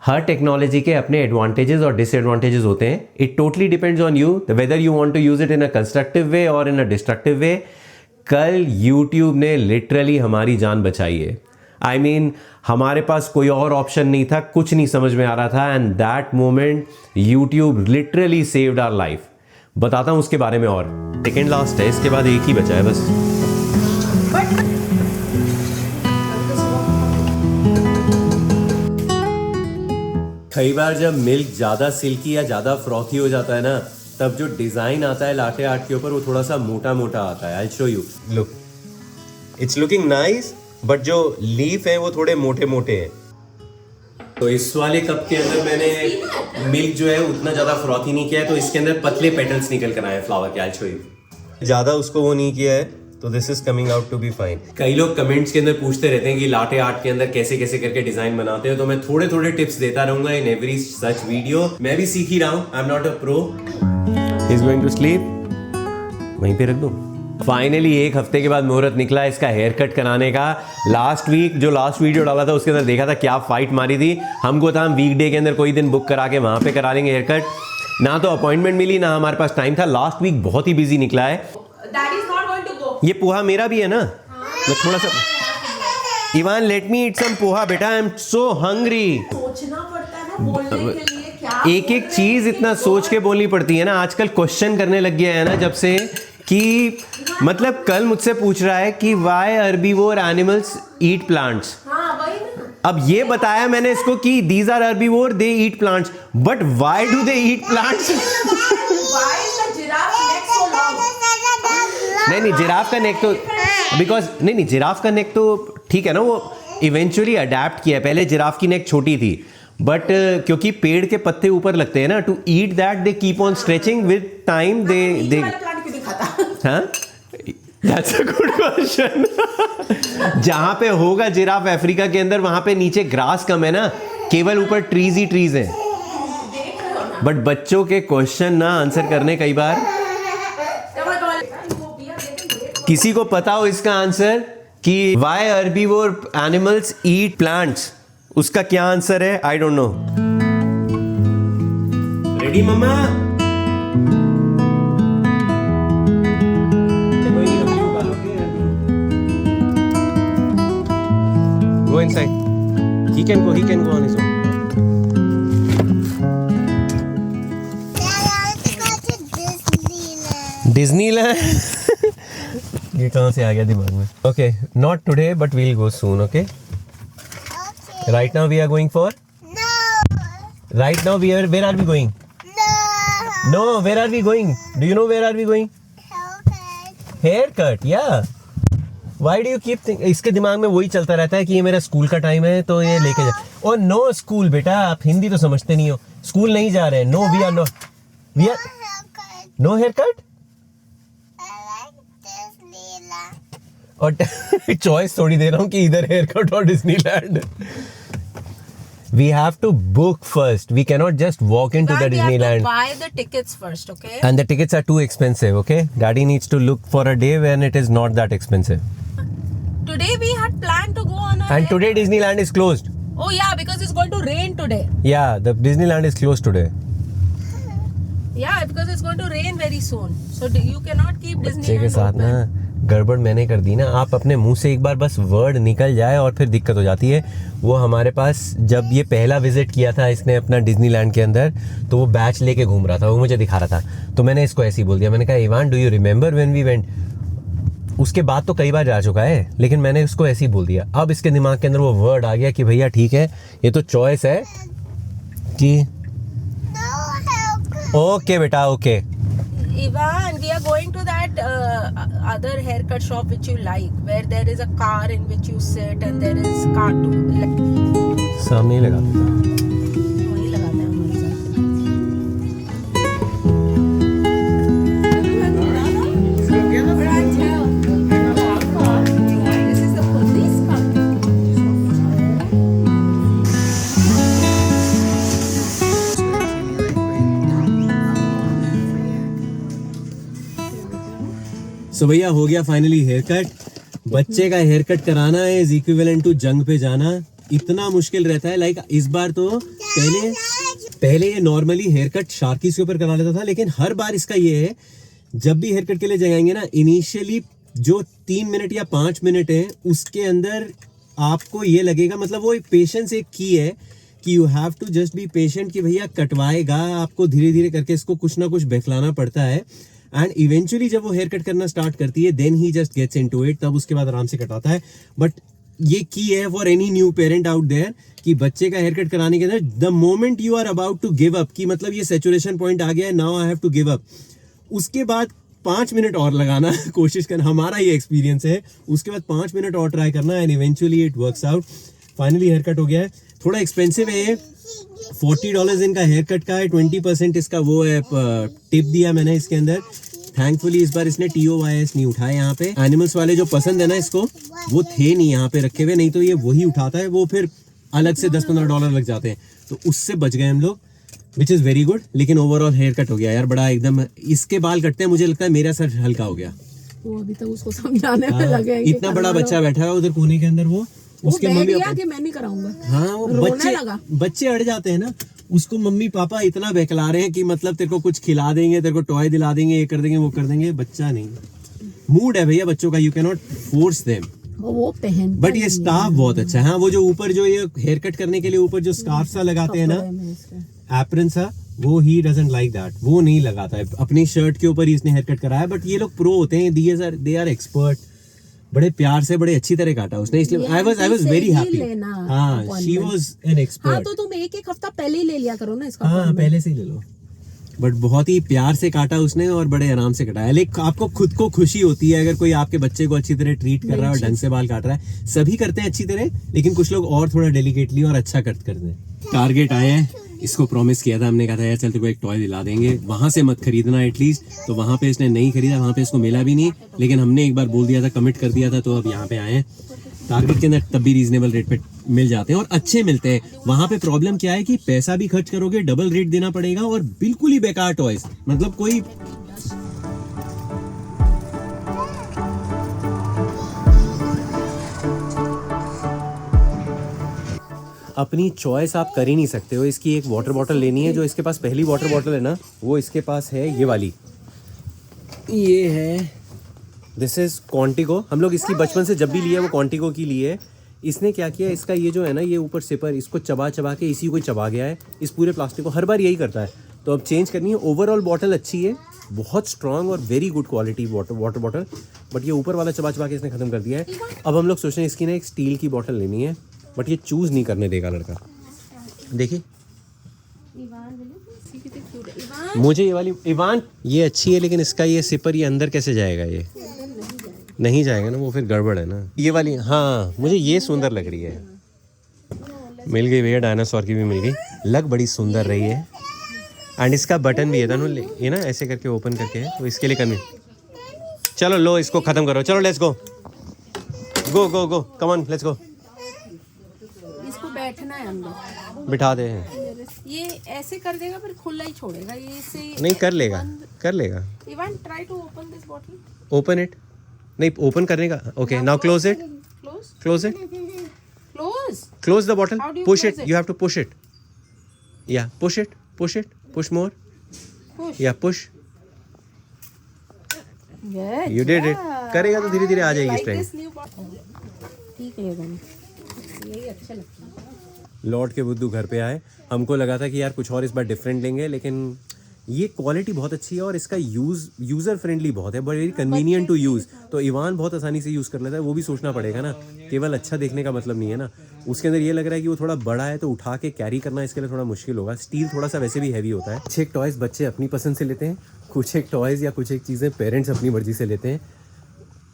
हर technology के अपने advantages और डिसएडवांटेजेस होते हैं. It totally depends on you whether you want to use it in a constructive way और इन अ डिस्ट्रक्टिव वे. कल YouTube ने लिटरली हमारी जान बचाई है. I mean, हमारे पास कोई और ऑप्शन नहीं था, कुछ नहीं समझ में आ रहा था, and that moment YouTube literally saved our life. बताता हूं उसके बारे में. और सेकेंड लास्ट है, इसके बाद एक ही बचा है बस. कई बार जब मिल्क ज़्यादा सिल्की या ज़्यादा फ्रॉथी हो जाता है ना, तब जो डिज़ाइन आता है लाटे आर्ट के ऊपर वो थोड़ा सा मोटा मोटा आता है. आई show you. Look, it's looking nice, but जो लीफ है वो थोड़े मोटे मोटे हैं. तो इस वाले कप के अंदर मैंने मिल्क जो है उतना ज़्यादा फ्रॉथी नहीं किया है, तो इसके अंदर पतले पेटल्स निकल कर आए हैं फ्लावर के. I show you. ज़्यादा उसको वो नहीं किया है, तो this is coming out to be fine. कई लोग कमेंट्स के अंदर पूछते रहते हैं कि लाटे आर्ट के अंदर कैसे कैसे करके डिजाइन बनाते हो, तो मैं थोड़े थोड़े टिप्स देता रहूंगा इन एवरी सच वीडियो. मैं भी सीख ही रहा हूँ. I am not a pro. He is going to sleep. वहीं पे रख दूं. फाइनली एक हफ्ते के बाद मुहूर्त निकला इसका हेयर कट कराने का. लास्ट वीडियो डाला था उसके अंदर देखा था क्या फाइट मारी थी. हमको था हम वीकडे के अंदर कोई दिन बुक करा के वहां पे करा लेंगे हेयर कट. ना तो अपॉइंटमेंट मिली ना हमारे पास टाइम था. लास्ट वीक बहुत ही बिजी निकला है. ये पोहा मेरा भी है ना. मैं थोड़ा सा इवान लेट मी ईट सम पोहा बेटा. I am so hungry. सोचना पड़ता है ना बोलने के लिए. क्या एक एक चीज इतना सोच के बोलनी पड़ती है ना. आजकल क्वेश्चन करने लग गया है ना जब से कि मतलब कल मुझसे पूछ रहा है कि why herbivore animals eat plants. हाँ वही ना. अब ये बताया मैंने इसको कि these are herbivore, they eat plants, but why do they eat plants. Why is the giraffe neck so long? नहीं जिराफ का नेक तो बिकॉज नहीं जिराफ का नेक तो ठीक है ना, वो इवेंचुअली अडेप्ट किया है. पहले जिराफ की नेक छोटी थी, बट क्योंकि पेड़ के पत्ते ऊपर लगते हैं ना, to eat that they keep on stretching with time. दे प्लांट क्यों नहीं खाता? हाँ, दैट्स अ गुड क्वेश्चन. जहां पे होगा जिराफ अफ्रीका के अंदर, वहां पे नीचे ग्रास कम है ना, केवल ऊपर ट्रीज ही ट्रीज हैं. बट बच्चों के क्वेश्चन ना आंसर करने कई बार किसी को पता हो इसका आंसर कि why herbivore animals eat plants, उसका क्या आंसर है I don't know. Ready mamma? Go inside. He can go on his own. Disneyland. ये कहाँ से आ गया दिमाग में? Okay, not today, but we'll go soon. Okay. Right now we are going for. No. Right now where are we going? No, where are we going? Do you know where are we going? Haircut, yeah. Why do you keep इसके दिमाग में वही चलता रहता है कि ये मेरा स्कूल का टाइम है तो ये लेके जा. ओ नो स्कूल बेटा, आप हिंदी तो समझते नहीं हो. स्कूल नहीं जा रहे हैं. No we are no hair cut. और चॉइस थोड़ी दे रहा हूँ कि इधर हेयर कट और Disneyland. We have to book first. We cannot just walk into the Disneyland. Buy the tickets first, okay? And the tickets are too expensive, okay? Daddy needs to look for a day when it is not that expensive. Today we had planned to go on a. And today Disneyland is closed. Oh yeah, because it's going to rain today. Yeah, the Disneyland is closed today. Yeah, because it's going to rain very soon. So you cannot keep बच्चे Disneyland के साथ ना open. गड़बड़ मैंने कर दी ना. आप अपने मुंह से एक बार बस वर्ड निकल जाए और फिर दिक्कत हो जाती है. वो हमारे पास जब ये पहला विजिट किया था इसने अपना डिज्नीलैंड के अंदर, तो वो बैच लेके घूम रहा था, वो मुझे दिखा रहा था. तो मैंने इसको ऐसे ही बोल दिया. मैंने कहा Ivan do you remember when we went. उसके बाद तो कई बार जा चुका है, लेकिन मैंने उसको ऐसे ही बोल दिया. अब इसके दिमाग के अंदर वो वर्ड आ गया कि भैया ठीक है, ये तो चॉइस है कि ओके बेटा okay. Ivan, we are going to that other haircut shop which you like, where there is a car in which you sit and there is cartoon. सामने ही लगा देता. वही लगाते हैं हमारे साथ. This is the police car. सो भैया हो गया फाइनली हेयर कट. बच्चे का हेयर कट कराना इज इक्विवेलेंट टू जंग पे जाना. इतना मुश्किल रहता है। लाइक इस बार तो पहले ये नॉर्मली हेयर कट शार्कीज के ऊपर करा लेता था, लेकिन हर बार इसका ये है, जब भी हेयर कट के लिए जाएंगे ना, इनिशियली जो 3 मिनट या 5 मिनट है उसके अंदर आपको ये लगेगा, मतलब वो एक पेशेंस एक की है कि you have to just be patient कि भैया कटवाएगा, आपको धीरे धीरे करके इसको कुछ ना कुछ बहलाना पड़ता है। एंड इवेंचुअली जब वो हेयर कट करना स्टार्ट करती है, then he just gets into it, तब उसके बाद आराम से कटाता है। बट ये की है for any new parent out there कि बच्चे का हेयर कट कराने के अंदर the moment you are about to give up, कि मतलब ये सैचुरेशन पॉइंट आ गया है, now I have to give up, उसके बाद 5 मिनट और लगाना कोशिश करना, हमारा ये एक्सपीरियंस है। उसके बाद 5 मिनट और ट्राई करना and eventually it works out. Finally hair cut हो गया है। थोड़ा एक्सपेंसिव है ये, $40 इनका हेयर कट का है, 20% इसका वो है टिप दिया मैंने इसके अंदर। थैंकफुली इस बार इसने TOYS नहीं उठाए यहाँ पे। एनिमल्स वाले जो पसंद है ना इसको, वो थे नहीं यहाँ पे रखे हुए, नहीं तो ये वही उठाता है, वो फिर अलग से $10-15 लग जाते हैं, तो उससे बच गए हम लोग, विच इज़ वेरी गुड। लेकिन ओवरऑल हेयर कट हो गया यार, बड़ा एकदम। इसके बाल कटते हैं मुझे लगता है मेरा सर हल्का हो गया। वो अभी तक उसको समझाने में लगे हैं कि इतना बड़ा बच्चा बैठा है उधर कोने के अंदर, वो उसके मम्मी पापा कि मैं नहीं कराऊंगा। हाँ, वो बच्चे अड़ जाते हैं ना, उसको मम्मी पापा इतना बहला रहे हैं कि मतलब तेरे को कुछ खिला देंगे, तेरे को टॉय दिला देंगे, ये कर देंगे वो कर देंगे। बच्चा नहीं, मूड है भैया बच्चों का, you can not force them. वो पहन, बट ये स्टाफ बहुत अच्छा है। हाँ, वो जो ऊपर जो ये हेयर कट करने के लिए ऊपर जो स्कार्फ सा लगाते हैं ना, एप्रन सा, वो ही डजंट लाइक दैट, वो नहीं लगाता है। अपनी शर्ट के ऊपर ही इसने हेयर कट कराया। बट ये लोग प्रो होते हैं, दे आर एक्सपर्ट। बड़े प्यार से, बड़े अच्छी तरह काटा उसने, इसलिए आई वाज वेरी हैप्पी। हाँ, शी वाज एन एक्सपर्ट। हाँ, तो तुम एक हफ्ता पहले ही ले लिया करो ना इसका। हाँ, पहले से ही ले लो। बट बहुत ही प्यार से काटा उसने और बड़े आराम से कटाया। लेकिन आपको खुद को खुशी होती है अगर कोई आपके बच्चे को अच्छी तरह ट्रीट कर रहा है और ढंग से बाल काट रहा है। सभी करते हैं अच्छी तरह, लेकिन कुछ लोग और थोड़ा डेलिकेटली और अच्छा करते हैं। टारगेट आया है, इसको प्रॉमिस किया था हमने, कहा था यार चल तेरे को एक टॉय दिला देंगे, वहां से मत खरीदना एटलीस्ट। तो वहां पे इसने नहीं खरीदा, वहां पे इसको मिला भी नहीं, लेकिन हमने एक बार बोल दिया था, कमिट कर दिया था, तो अब यहाँ पे आए हैं। टारगेट के अंदर तब भी रीजनेबल रेट पे मिल जाते हैं और अच्छे मिलते हैं। वहां पे प्रॉब्लम क्या है कि पैसा भी खर्च करोगे, डबल रेट देना पड़ेगा और बिल्कुल ही बेकार टॉयज, मतलब कोई अपनी चॉइस आप कर ही नहीं सकते हो। इसकी एक वाटर बॉटल लेनी है, जो इसके पास पहली वाटर बॉटल है ना, वो इसके पास है ये वाली, ये है, दिस इज क्वांटिको। हम लोग इसकी बचपन से जब भी लिए वो क्वांटिको की लिए। इसने क्या किया, इसका ये जो है ना, ये ऊपर सिपर, इसको चबा चबा के इसी को चबा गया है, इस पूरे प्लास्टिक को। हर बार यही करता है, तो अब चेंज करनी है। ओवरऑल बॉटल अच्छी है, बहुत स्ट्रॉन्ग और very good quality water bottle, but ये ऊपर वाला चबा चबा के इसने खत्म कर दिया है। अब हम लोग सोच रहे हैं इसकी ना एक स्टील की बॉटल लेनी है, बट ये चूज नहीं करने देगा लड़का। देखिए मुझे ये वाली इवान ये अच्छी है, लेकिन इसका ये सिपर ये अंदर कैसे जाएगा, ये नहीं जाएगा ना, वो फिर गड़बड़ है ना। ये वाली, हाँ मुझे ये सुंदर लग रही है। मिल गई भैया, डायनासोर की भी मिल गई, लग बड़ी सुंदर रही है। एंड इसका बटन भी है ना, ये ना ऐसे करके ओपन करके है, तो इसके लिए करनी। चलो लो, इसको खत्म करो, चलो let's go go go go, come on let's go. इसको बैठना है अंदर, बिठा दे। ये ऐसे कर देगा फिर खुला ही छोड़ेगा, ये इससे नहीं कर लेगा, कर लेगा। Ivan try to open this bottle, open it, नहीं ओपन करने का। Okay now close it, close it, close the bottle, push it, you have to push it, या पुश इट, पुश मोर, या पुश, यू डिड इट। करेगा तो धीरे धीरे आ जाएगी स्ट्रेंथ। ठीक है, यही अच्छा लगता है। लौट के बुद्धू घर पे आए, हमको लगा था कि यार कुछ और इस बार डिफरेंट लेंगे, लेकिन ये क्वालिटी बहुत अच्छी है और इसका यूज़र फ्रेंडली बहुत है, वेरी कन्वीनियंट टू यूज़। तो इवान बहुत आसानी से यूज़ कर लेता है। वो भी सोचना पड़ेगा ना, केवल अच्छा देखने का मतलब नहीं है ना, उसके अंदर ये लग रहा है कि वो थोड़ा बड़ा है, तो उठा के कैरी करना इसके लिए थोड़ा मुश्किल होगा। स्टील थोड़ा सा वैसे भी हैवी होता है। कुछ एक टॉयज़ बच्चे अपनी पसंद से लेते हैं, कुछ एक टॉयज़ या कुछ एक चीज़ें पेरेंट्स अपनी मर्जी से लेते हैं।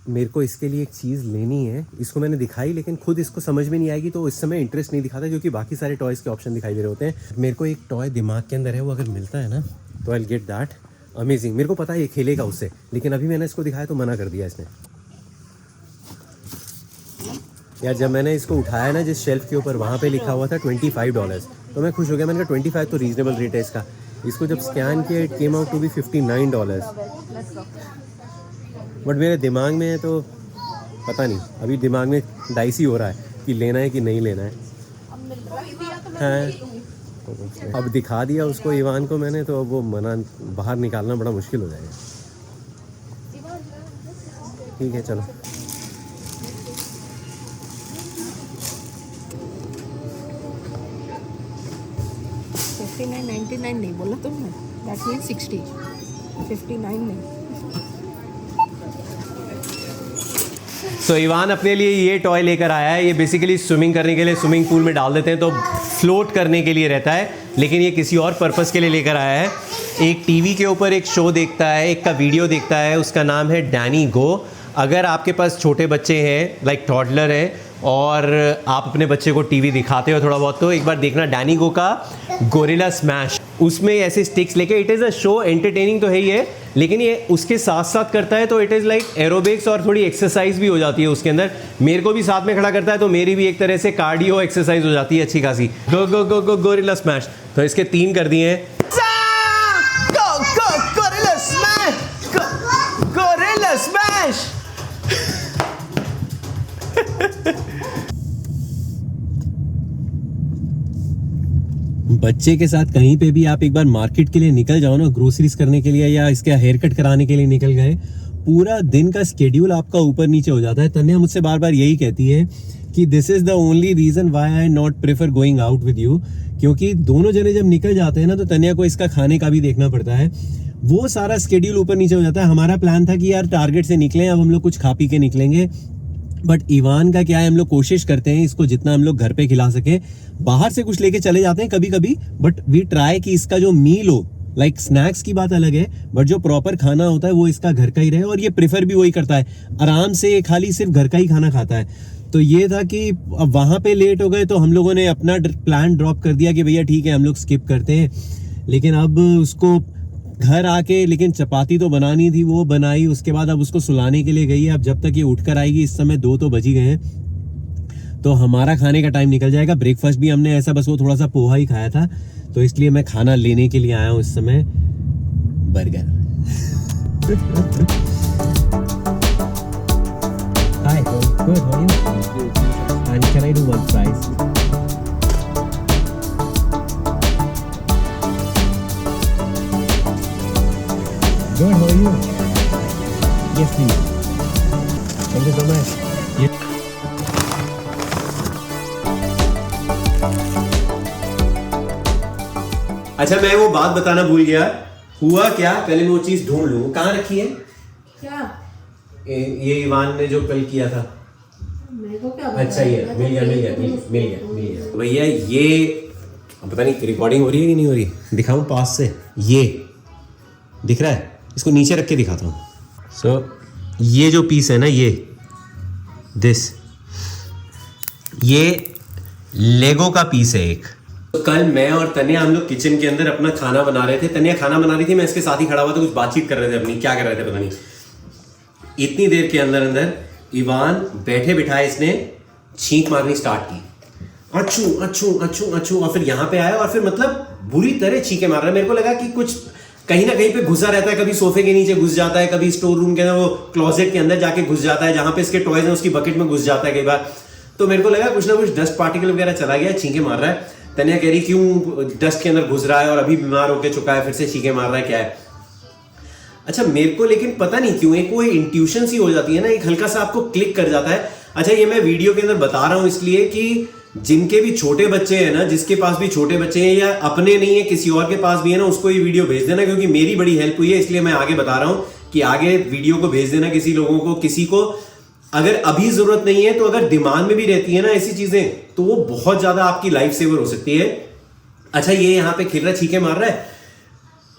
मेरे को इसके लिए एक चीज़ लेनी है, इसको मैंने दिखाई, लेकिन खुद इसको समझ में नहीं आएगी, तो इस समय इंटरेस्ट नहीं दिखाता, क्योंकि बाकी सारे टॉयज़ के ऑप्शन दिखाई दे रहे होते हैं। मेरे को एक टॉय दिमाग के अंदर है, वो अगर मिलता है ना तो I will get that. Amazing, मेरे को पता है ये खेलेगा उससे, लेकिन अभी मैंने इसको दिखाया तो मना कर दिया इसने। यार जब मैंने इसको उठाया ना जिस शेल्फ के ऊपर, वहाँ पे लिखा हुआ था $25, तो मैं खुश हो गया। मैंने कहा 25 तो रीजनेबल रेट है इसका। इसको जब स्कैन किया, it came out to be $59। But मेरे दिमाग में है तो पता नहीं, अभी दिमाग में डाइसी हो रहा है कि लेना है कि नहीं लेना है। हैं। अब दिखा दिया उसको ईवान को मैंने, तो अब वो मना बाहर निकालना बड़ा मुश्किल हो जाएगा। ठीक है चलो। $59.99 नहीं बोला तुमने, दैट मीन्स 60, 59 नहीं। सो ईवान अपने लिए ये टॉय लेकर आया है। ये बेसिकली स्विमिंग करने के लिए स्विमिंग पूल में डाल देते हैं तो फ्लोट करने के लिए रहता है, लेकिन ये किसी और पर्पस के लिए लेकर आया है। एक टीवी के ऊपर एक शो देखता है, एक का वीडियो देखता है, उसका नाम है डैनी गो। अगर आपके पास छोटे बच्चे हैं, लाइक टॉडलर है, और आप अपने बच्चे को टीवी दिखाते हो थोड़ा बहुत, तो एक बार देखना डैनी गो का गोरिल्ला स्मैश। उसमें ऐसे स्टिक्स लेके, it is a show, entertaining तो है ही है, लेकिन ये उसके साथ साथ करता है तो इट इज़ लाइक एरोबिक्स और थोड़ी एक्सरसाइज भी हो जाती है उसके अंदर। मेरे को भी साथ में खड़ा करता है तो मेरी भी एक तरह से कार्डियो एक्सरसाइज हो जाती है अच्छी खासी। गो गो गो गो गोरिल्ला स्मैश। तो इसके 3 कर दिए हैं। Gorilla smash, gorilla smash. बच्चे के साथ कहीं पे भी आप एक बार मार्केट के लिए निकल जाओ ना, ग्रोसरीज करने के लिए या इसके हेयर कट कराने के लिए निकल गए, पूरा दिन का स्केड्यूल आपका ऊपर नीचे हो जाता है। तन्या मुझसे बार बार यही कहती है कि this is the only reason why I not prefer going out with you, क्योंकि दोनों जने जब निकल जाते हैं ना तो तन्या को इसका खाने का भी देखना पड़ता है। वो सारा स्केड्यूल ऊपर नीचे हो जाता है। हमारा प्लान था कि यार टारगेट से निकलें, अब हम लोग कुछ खा पी के निकलेंगे, बट ईवान का क्या है, हम लोग कोशिश करते हैं इसको जितना हम लोग घर पे खिला सके। बाहर से कुछ लेके चले जाते हैं कभी कभी, बट वी ट्राई कि इसका जो मील हो, लाइक स्नैक्स की बात अलग है, बट जो प्रॉपर खाना होता है वो इसका घर का ही रहे। और ये प्रेफर भी वही करता है, आराम से खाली सिर्फ घर का ही खाना खाता है। तो ये था कि अब वहाँ पे लेट हो गए तो हम लोगों ने अपना प्लान ड्रॉप कर दिया कि भैया ठीक है हम लोग स्किप करते हैं। लेकिन अब उसको घर आके, लेकिन चपाती तो बनानी थी, वो बनाई। उसके बाद अब उसको सुलाने के लिए गई है। अब जब तक ये उठकर आएगी, इस समय 2 तो बज ही गए हैं, तो हमारा खाने का टाइम निकल जाएगा। ब्रेकफास्ट भी हमने ऐसा बस वो थोड़ा सा पोहा ही खाया था, तो इसलिए मैं खाना लेने के लिए आया हूँ इस समय, burger. Hi, good, how are you? And can I do 1 fries? Good, how are you? Yes, please. Thank you so much. Yes. अच्छा, मैं वो बात बताना भूल गया। हुआ क्या, पहले मैं वो चीज ढूंढ लूं। कहाँ रखी है? क्या? ये ईवान ने जो कल किया था। मेरे को क्या? अच्छा, ये मिल गया। भैया ये पता नहीं रिकॉर्डिंग हो रही है कि नहीं हो रही, दिखाऊं पास से? ये दिख रहा है? इसको नीचे रख के दिखाता हूँ। सो ये जो पीस है ना, ये लेगो का पीस है एक। तो कल मैं और तन्या हम लोग किचन के अंदर अपना खाना बना रहे थे। तन्या खाना बना रही थी, मैं इसके साथ ही खड़ा हुआ था, कुछ बातचीत कर रहे थे अपनी, क्या कर रहे थे पता नहीं। इतनी देर के अंदर ईवान बैठे बिठाए इसने छींक मारनी स्टार्ट की, अच्छू अच्छू अच्छू अच्छू, और फिर यहाँ पे आया और फिर मतलब बुरी तरह छींके मार रहा है। मेरे को लगा कि कुछ कहीं ना कहीं पे घुसा रहता है, कभी सोफे के नीचे घुस जाता है, कभी स्टोर रूम के अंदर वो क्लोजेट के अंदर जाके घुस जाता है, जहां पे इसके टॉयज हैं उसकी बकेट में घुस जाता है कई बार। तो मेरे को लगा कुछ ना कुछ डस्ट पार्टिकल वगैरह चला गया, छींके मार रहा है। तन्या कह रही क्यों डस्ट के अंदर घुस रहा है और अभी बीमार होकर चुका है, फिर से छींके मार रहा है, क्या है? अच्छा, मेरे को लेकिन पता नहीं क्यों एक वो इंट्यूशन सी हो जाती है ना, एक हल्का सा आपको क्लिक कर जाता है। अच्छा, ये मैं वीडियो के अंदर बता रहा हूं इसलिए कि जिनके भी छोटे बच्चे हैं ना, जिसके पास भी छोटे बच्चे हैं या अपने नहीं है किसी और के पास भी है ना, उसको ये वीडियो भेज देना, क्योंकि मेरी बड़ी हेल्प हुई है, इसलिए मैं आगे बता रहा हूं कि आगे वीडियो को भेज देना किसी लोगों को, किसी को अगर अभी जरूरत नहीं है तो अगर दिमाग में भी रहती है ना ऐसी चीजें, तो वो बहुत ज्यादा आपकी लाइफ सेवर हो सकती है। अच्छा, ये यहाँ पे खेल रहा है, छींके मार रहा है,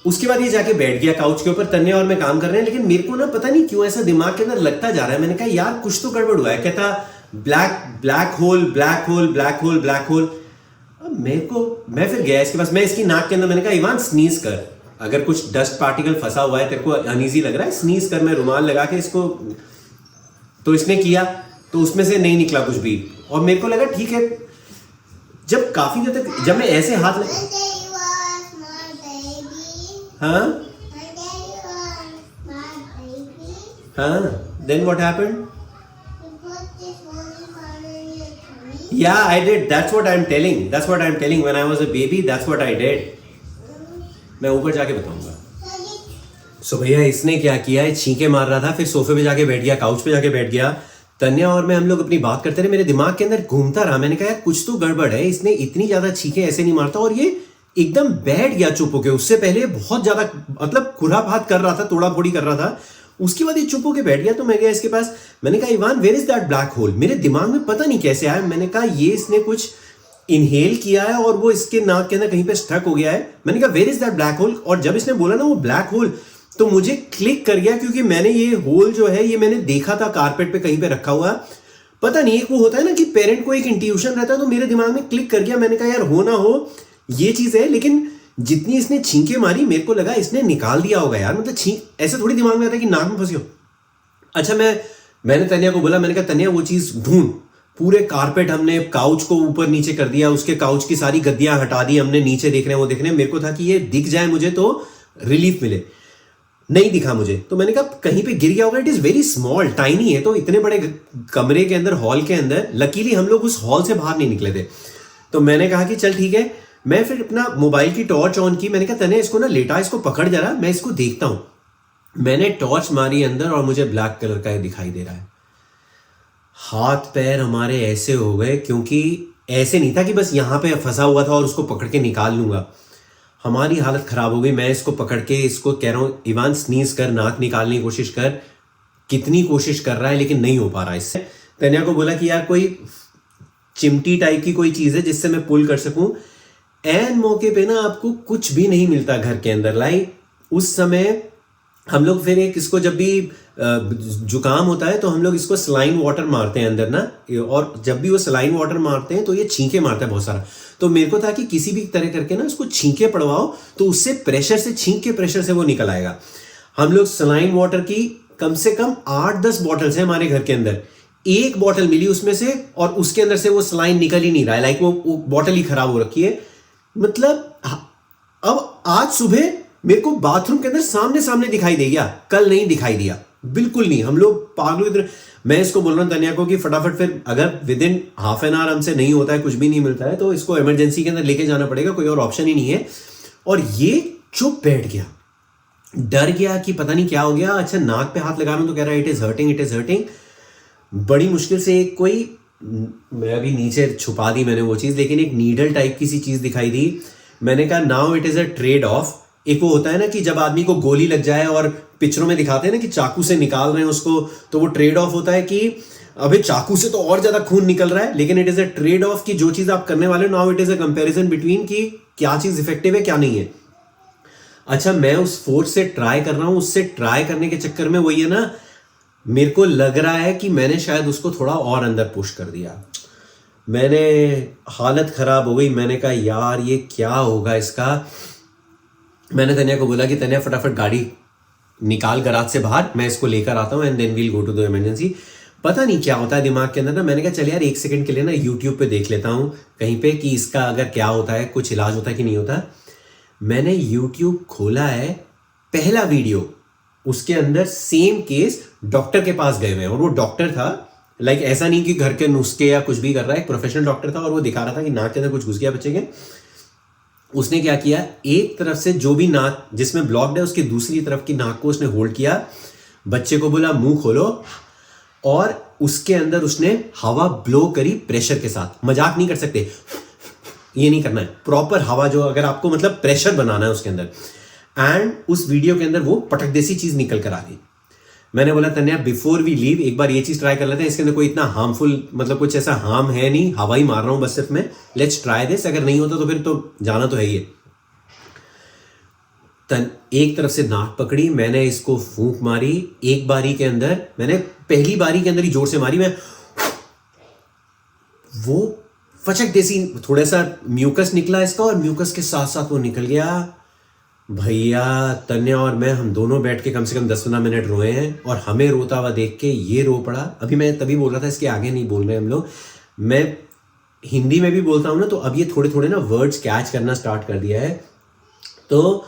उसके बाद ये जाके बैठ गया काउच के ऊपर। तन्या और मैं काम कर रहे हैं, लेकिन मेरे को ना पता नहीं क्यों ऐसा दिमाग के अंदर लगता जा रहा है। मैंने कहा यार कुछ तो गड़बड़ हुआ है। कहता black hole black hole black hole black hole. अब मेरे को, मैं फिर गया इसके पास, मैं इसकी नाक के अंदर, मैंने कहा इवान स्नीज कर, अगर कुछ डस्ट पार्टिकल फंसा हुआ है, तेरे को अनईजी लग रहा है, स्नीज कर। मैं रुमाल लगा के इसको, तो इसने किया तो उसमें से नहीं निकला कुछ भी, और मेरे को लगा ठीक है। जब काफी देर तक जब मैं ऐसे हाथ हाँ, then what happened? Yeah, I did. That's what I'm telling. That's what I'm telling. When I was a baby, that's what I did. मैं ऊपर जाके बताऊंगा. सो भैया इसने क्या किया है, छींके मार रहा था, फिर सोफे पे जाके बैठ गया, काउच पे जाके बैठ गया. तन्या और मैं हम लोग अपनी बात करते रहे, मेरे दिमाग के अंदर घूमता रहा. मैंने कहा यार कुछ तो गड़बड़ है, इसने इतनी ज्यादा छींके ऐसे नहीं मारता. और ये एकदम बैठ गया चुप होके. उससे पहले बहुत ज्यादा मतलब खुराफात कर रहा था, तोड़ा फोड़ी कर रहा था. उसके बाद ये चुप होके बैठ गया. तो मैं गया इसके पास, मैंने कहा Ivan where is that black hole. मेरे दिमाग में पता नहीं कैसे आया, मैंने कहा ये इसने कुछ इनहेल किया है और वो इसके नाक के अंदर कहीं पे स्टक हो गया है. मैंने कहा where is that black hole. और जब इसने बोला ना वो ब्लैक होल, तो मुझे क्लिक कर गया, क्योंकि मैंने ये होल जो है ये मैंने देखा था कारपेट पे कहीं पे रखा हुआ. पता नहीं एक वो होता है ना कि पेरेंट को एक इंट्यूशन रहता है, तो मेरे दिमाग में क्लिक कर गया. मैंने कहा यार हो ना हो ये चीज है. लेकिन जितनी इसने छींके मारी मेरे को लगा इसने निकाल दिया होगा यार. मतलब छींक ऐसे थोड़ी दिमाग में आता है कि नाक में फंसी हो. अच्छा मैंने तन्या को बोला, मैंने कहा तन्या वो चीज ढूंढ. पूरे कारपेट हमने काउच को ऊपर नीचे कर दिया, उसके काउच की सारी गद्दियां हटा दी हमने, नीचे देख रहे हैं वो देख रहे हैं. मेरे को था कि ये दिख जाए मुझे तो रिलीफ मिले. नहीं दिखा मुझे, तो मैंने कहा कहीं पे गिर गया होगा. It is very small, tiny है. तो इतने बड़े कमरे के अंदर, हॉल के अंदर, लकीली हम लोग उस हॉल से बाहर नहीं निकले थे. तो मैंने कहा कि चल ठीक है. मैं फिर अपना मोबाइल की टॉर्च ऑन की. मैंने कहा तने इसको ना लेटा, इसको पकड़ जरा, मैं इसको देखता हूं. मैंने टॉर्च मारी अंदर और मुझे ब्लैक कलर का दिखाई दे रहा है. हाथ पैर हमारे ऐसे हो गए, क्योंकि ऐसे नहीं था कि बस यहां पे फंसा हुआ था और उसको पकड़ के निकाल लूंगा. हमारी हालत खराब हो गई. मैं इसको पकड़ के इसको कह रहा हूं इवान स्नीज कर, नाक निकालने की कोशिश कर. कितनी कोशिश कर रहा है लेकिन नहीं हो पा रहा. इससे तन्या को बोला कि यार कोई चिमटी टाइप की कोई चीज है जिससे मैं पुल कर सकूं. एन मौके पे ना आपको कुछ भी नहीं मिलता घर के अंदर. लाई उस समय हम लोग फिर एक इसको जब भी जुकाम होता है तो हम लोग इसको सलाइन वाटर मारते हैं अंदर ना. और जब भी वो सलाइन वाटर मारते हैं तो ये छींके मारता है बहुत सारा. तो मेरे को था कि किसी भी तरह करके ना उसको छींके पड़वाओ, तो उससे प्रेशर से, छींक के प्रेशर से वो निकल आएगा. हम लोग सलाइन वाटर की कम से कम 8-10 बॉटल्स हैं हमारे घर के अंदर. एक बॉटल मिली उसमें से, और उसके अंदर से वो सलाइन निकल ही नहीं रहा है. लाइक वो बॉटल ही खराब हो रखी है. मतलब अब आज सुबह मेरे को बाथरूम के अंदर सामने सामने दिखाई दे गया, कल नहीं दिखाई दिया, बिल्कुल नहीं. हम लोग पागलों की तरह. मैं इसको बोल रहा हूं तन्या को कि फटाफट, फिर अगर with in half an hour हमसे नहीं होता है, कुछ भी नहीं मिलता है, तो इसको इमरजेंसी के अंदर लेके जाना पड़ेगा, कोई और ऑप्शन ही नहीं है. और ये चुप बैठ गया, डर गया कि पता नहीं क्या हो गया. अच्छा नाक पे हाथ लगा रहा हूं तो कह रहा है it is hurting, it is hurting. बड़ी मुश्किल से एक कोई, मैं अभी नीचे छुपा दी मैंने वो चीज, लेकिन एक नीडल टाइप की सी चीज दिखाई दी. मैंने कहा now it is a trade off. एक वो होता है ना कि जब आदमी को गोली लग जाए और पिक्चरों में दिखाते हैं ना कि चाकू से निकाल रहे हैं उसको, तो वो ट्रेड ऑफ होता है कि अबे चाकू से तो और ज्यादा खून निकल रहा है. लेकिन it is a trade off कि जो चीज आप करने वाले हो, now it is a comparison between कि क्या चीज इफेक्टिव है क्या नहीं है. अच्छा मैं उस फोर्स से ट्राई कर रहा हूं. उससे ट्राई करने के चक्कर में वही है ना, मेरे को लग रहा है कि मैंने शायद उसको थोड़ा और अंदर पुश कर दिया. मैंने हालत खराब हो गई. मैंने कहा यार ये क्या होगा इसका. मैंने तन्या को बोला कि तन्या फटाफट गाड़ी निकाल गराज से बाहर, मैं इसको लेकर आता हूँ and then we'll go to the emergency. पता नहीं क्या होता है दिमाग के अंदर ना. मैंने कहा चल यार एक सेकंड के लिए ना यूट्यूब पे देख लेता हूँ कहीं पे कि इसका अगर क्या होता है, कुछ इलाज होता है कि नहीं होता. मैंने यूट्यूब खोला है, पहला वीडियो, उसके अंदर सेम केस डॉक्टर के पास गए हुए हैं. और वो डॉक्टर था लाइक ऐसा नहीं कि घर के नुस्खे या कुछ भी कर रहा है, एक प्रोफेशनल डॉक्टर था. और वो दिखा रहा था कि नाक के अंदर कुछ घुस गया बच्चे के. उसने क्या किया, एक तरफ से जो भी नाक जिसमें ब्लॉक्ड है उसकी दूसरी तरफ की नाक को उसने होल्ड किया. बच्चे को बोला मुंह खोलो, और उसके अंदर उसने हवा ब्लो करी प्रेशर के साथ. मजाक नहीं कर सकते, ये नहीं करना है, प्रॉपर हवा जो अगर आपको मतलब प्रेशर बनाना है उसके अंदर. एंड उस वीडियो के अंदर वो पटक देसी चीज निकल कर आ गई. मैंने बोला तन्या बिफोर वी लीव एक बार ये चीज ट्राई कर लेते हैं. इसके अंदर कोई इतना हार्मफुल मतलब कुछ ऐसा हार्म है नहीं, हवा ही मार रहा हूं बस सिर्फ मैं. Let's try this. अगर नहीं होता तो फिर तो जाना तो है ही. एक तरफ से नाक पकड़ी, मैंने इसको फूंक मारी. एक बारी के अंदर मैंने पहली बारी के अंदर ही जोर से मारी. मैं वो फचक देसी थोड़ा सा म्यूकस निकला इसका, और म्यूकस के साथ साथ वो निकल गया. भैया तन्या और मैं हम दोनों बैठ के कम से कम 10-15 मिनट रोए हैं. और हमें रोता हुआ देख के ये रो पड़ा. अभी मैं तभी बोल रहा था इसके आगे नहीं बोल रहे हम लोग. मैं हिंदी में भी बोलता हूं ना, तो अब ये थोड़े थोड़े ना वर्ड्स कैच करना स्टार्ट कर दिया है. तो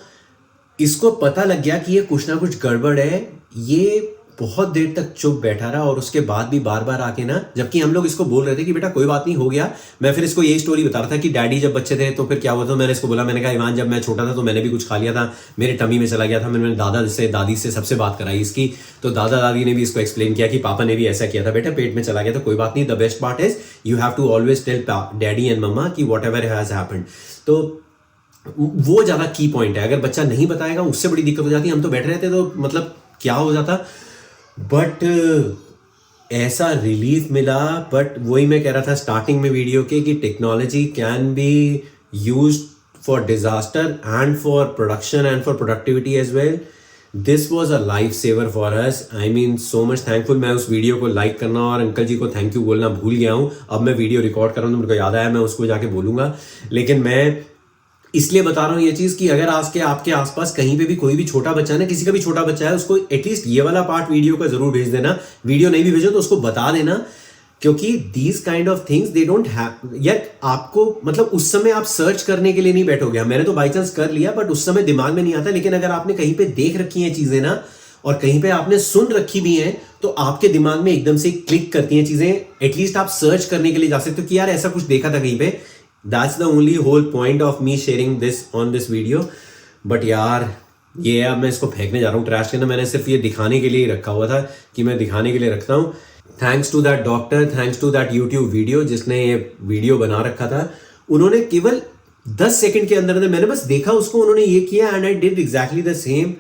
इसको पता लग गया कि ये कुछ ना कुछ गड़बड़ है. ये बहुत देर तक चुप बैठा रहा और उसके बाद भी बार बार आके ना, जबकि हम लोग इसको बोल रहे थे कि बेटा कोई बात नहीं, हो गया। मैं फिर इसको यही स्टोरी बता रहा था कि डैडी जब बच्चे थे तो फिर क्या हुआ था। मैंने इसको बोला, मैंने कहा ईवान जब मैं छोटा था तो मैंने भी कुछ खा लिया था, मेरे टमी में चला गया था। मैंने दादा से दादी से सबसे बात कराई इसकी, तो दादा दादी ने भी इसको एक्सप्लेन किया कि पापा ने भी ऐसा किया था बेटा, पेट में चला गया था, कोई बात नहीं। The best part is you have to always tell daddy and mamma कि वॉट एवर हैज हैपेंड। तो वो ज्यादा की पॉइंट है। अगर बच्चा नहीं बताएगा उससे बड़ी दिक्कत हो जाती है। हम तो बैठे रहते तो मतलब क्या हो जाता, बट ऐसा रिलीफ मिला। बट वही मैं कह रहा था स्टार्टिंग में वीडियो के कि technology can be used for disaster and for production and for productivity as well. This was a life saver for us. I mean so much thankful. मैं उस वीडियो को लाइक करना और अंकल जी को thank you बोलना भूल गया हूँ। अब मैं वीडियो रिकॉर्ड कर रहा हूँ तो मेरे को याद आया, मैं उसको जाके बोलूंगा। लेकिन मैं इसलिए बता रहा हूँ ये चीज कि अगर आज के आपके आसपास कहीं पे भी कोई भी छोटा बच्चा है ना, किसी का भी छोटा बच्चा है, उसको एटलीस्ट ये वाला पार्ट वीडियो का जरूर भेज देना। वीडियो नहीं भी भेजो तो उसको बता देना, क्योंकि these kind of things they don't have यार। आपको मतलब उस समय आप सर्च करने के लिए नहीं बैठोगे। मैंने तो बाई चांस कर लिया, बट उस समय दिमाग में नहीं आता। लेकिन अगर आपने कहीं पे देख रखी हैं चीजें ना, और कहीं पे आपने सुन रखी भी हैं, तो आपके दिमाग में एकदम से क्लिक करती हैं चीजें। एटलीस्ट आप सर्च करने के लिए जा सकते हो कि यार ऐसा कुछ देखा था कहीं पे। That's the only whole point of me sharing this on this video. But यार ये अब मैं इसको फेंकने जा रहा हूँ ट्रैश के अंदर। मैंने सिर्फ ये दिखाने के लिए ही रखा हुआ था कि मैं दिखाने के लिए रखता हूँ। Thanks to that doctor, thanks to that YouTube video जिसने ये वीडियो बना रखा था। उन्होंने केवल 10 सेकंड के अंदर मैंने बस देखा उसको, उन्होंने ये किया and I did exactly the same.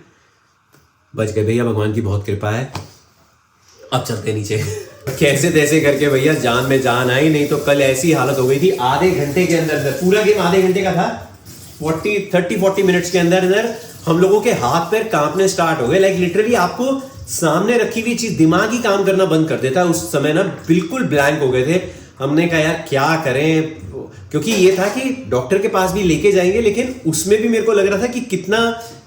बच गए भैया, भगवान की बहुत कृपा है। अब चलते नीचे। कैसे तैसे करके भैया जान में जान आई, नहीं तो कल ऐसी हालत हो गई थी। आधे घंटे के अंदर, पूरा गेम आधे घंटे का था, 30-40 मिनट्स के अंदर हम लोगों के हाथ पैर कांपने स्टार्ट हो गए। लाइक लिटरली आपको सामने रखी हुई चीज दिमाग ही काम करना बंद कर देता है। उस समय ना बिल्कुल ब्लैंक हो गए थे। हमने कहा यार क्या करें, क्योंकि ये था कि डॉक्टर के पास भी लेके जाएंगे, लेकिन उसमें भी मेरे को लग रहा था कि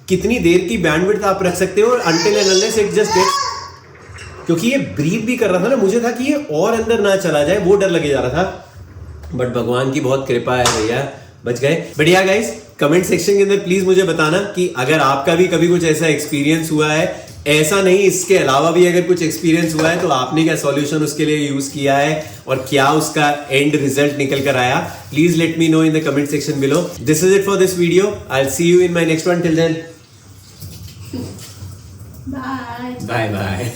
कितनी देर की बैंडविड्थ आप रख सकते हो, until and unless it just gets. क्योंकि ये ब्रीथ भी कर रहा था ना, मुझे था कि ये और अंदर ना चला जाए, वो डर लगे जा रहा था। बट भगवान की बहुत कृपा है भैया, बच गए। बढ़िया गाइस, कमेंट सेक्शन के अंदर प्लीज मुझे बताना कि अगर आपका भी कभी कुछ ऐसा एक्सपीरियंस हुआ है। ऐसा नहीं, इसके अलावा भी अगर कुछ एक्सपीरियंस हुआ है तो आपने क्या सॉल्यूशन उसके लिए यूज किया है और क्या उसका एंड रिजल्ट निकल कर आया। Please let me know in the comment section below. This is it for this video. I will see you in my next one. Till then, Bye. Bye bye.